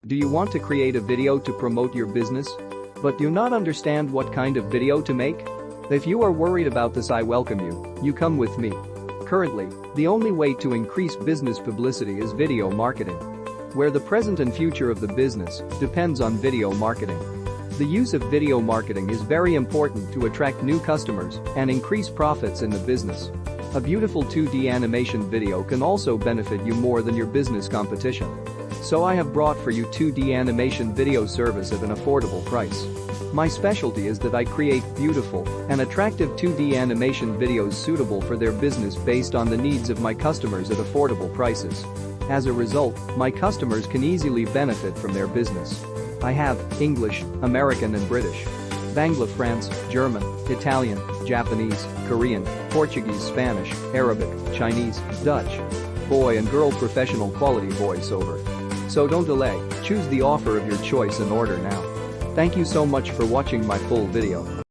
Do you want to create a video to promote your business, but do not understand what kind of video to make? If you are worried about this, I welcome you. You come with me. Currently, the only way to increase business publicity is video marketing, where the present and future of the business depends on video marketing. The use of video marketing is very important to attract new customers and increase profits in the business. A beautiful 2D animation video can also benefit you more than your business competition. So I have brought for you 2D animation video service at an affordable price. My specialty is that I create beautiful and attractive 2D animation videos suitable for their business based on the needs of my customers at affordable prices. As a result, my customers can easily benefit from their business. I have English, American and British, Bangla, France, German, Italian, Japanese, Korean, Portuguese, Spanish, Arabic, Chinese, Dutch, boy and girl professional quality voiceover. So don't delay, choose the offer of your choice and order now. Thank you so much for watching my full video.